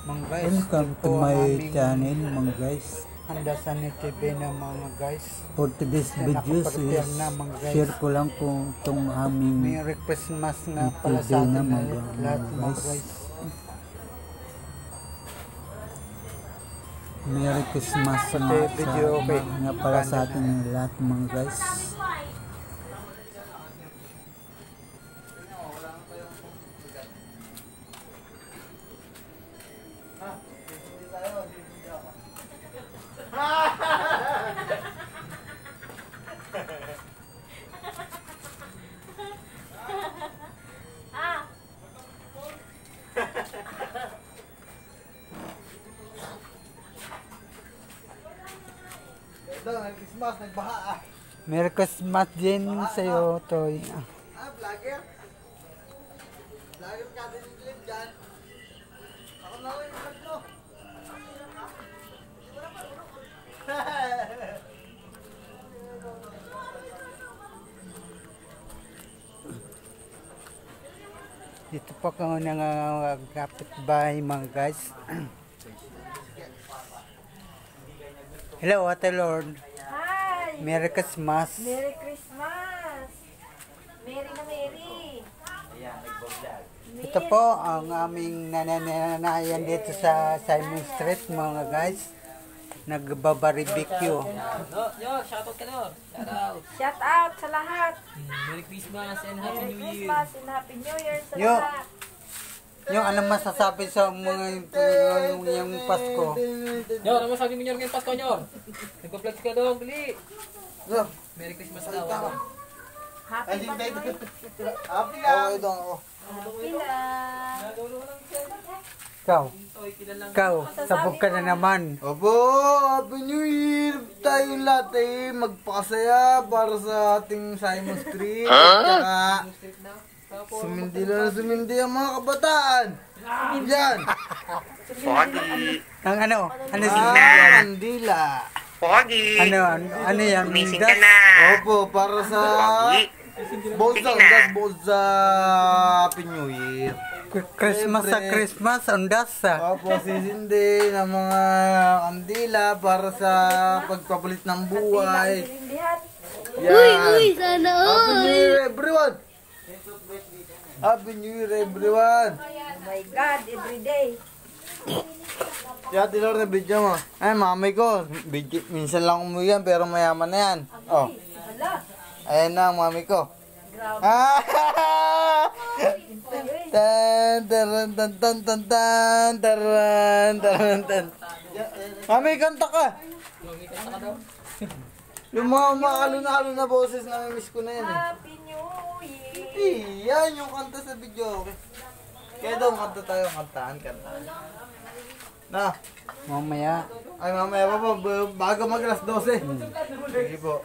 Mga guys, Welcome to my channel mga guys. Handasan ni TV na mga guys. For today's videos is share ko lang kung itong aming Merry Christmas nga pala sa TV na atin mga lahat mga guys. guys. Merry Christmas video, okay. nga pala sa atin lahat mga guys. Christmas, nagbaha ah. Merry Christmas din sa'yo, Toy. Vlogger? Vlogger ka din yung dyan. Ako na rin yung vlog mo. Dito pa ka nangagapit bahay mga guys. Hello, Ate Lord. Hi! Merry Christmas. Merry Christmas! Merry na Merry! Ito po ang aming nananayan dito sa Simon Street mga guys. Nagbabarbecue. Shoutout ka doon. Shoutout. Shout out sa lahat! Merry Christmas and Happy Merry New Year. Christmas and Happy New Year sa Yo. lahat! Yung ano masasabi sa mga yung Pasko? Nyor, ano masabi mo Nyor ngayong Pasko, Nyor? Nagpa-flex ka doon, bili. Go. Merry Christmas daw. Ano? Happy pa Happy lang. Ito ako. Happy lang! Ikaw, sabog ka na naman. Opo, Happy New Year! Tayong lahat ay magpakasaya para sa ating Simon Street. Tsaka sumindi lang na sumindi ang mga kabataan. Yan! Ang ano si Kandila. ano yan? Gumising ka na. Opo, para sa Bozang, Boza Happy New Year. Christmas sa Christmas, undas sa. Opo, sisindi ng mga kandila para sa pagpapalit ng buhay. Silindihan! Yan. Sana Happy New Year everyone! Happy New Year everyone! Oh my God, every day! Kaya Tilor na video mo. Ay, mamay ko. Minsan lang umuwi yan, pero mayaman na yan. Oh. Hala! Ayan na ang mami ko. Grabe! Tan, taran, tan, tan, tan, tan, taran, taran, tan. Mami, kanta ka. Yung mga makaluna-halo na boses na miss ko na yan eh. Happy New Year! Yan yung kanta sa video. Kaya daw kanta tayo, kantaan. Na. Mamaya. Ay mamaya pa po, bago mag alas 12. Sige po.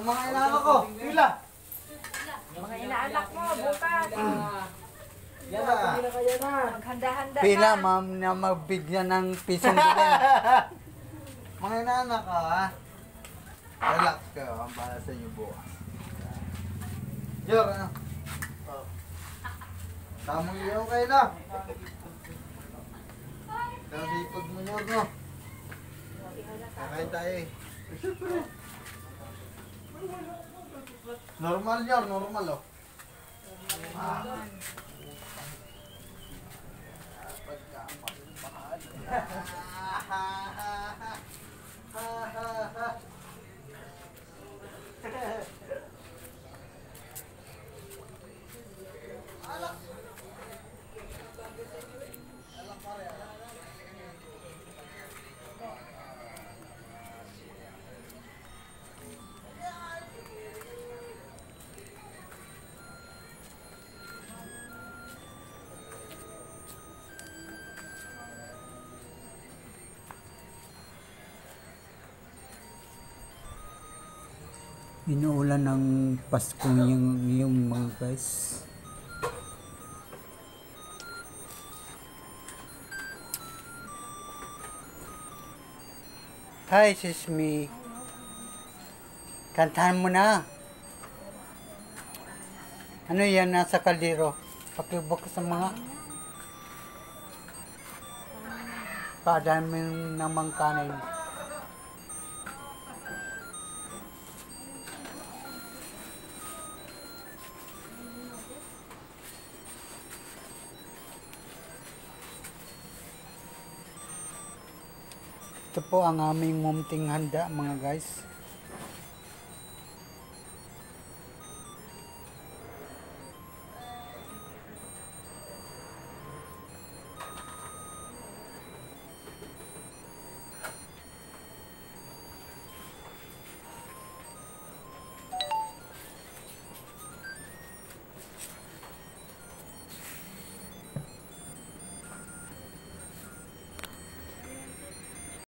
Mga inaanak ko, pila. Mga inaanak mo, bukas! Maghanda-handa Pila na! ma'am na magbigyan ng pisong bilang. Mga inaanak ka ha. Relax ka, ang para sa inyo bukas. Jor, ano? Tamang iyo kayo na. Kasipag mo nyo, no? Kakain tayo eh. Normal nyo, normal oh. Inuulan ng Pasko yung mga guys. Hi, sis me. Kantahan mo na. Ano yan nasa kaldero? Pakibok sa mga padami namang kanin. Ito po ang aming munting handa mga guys.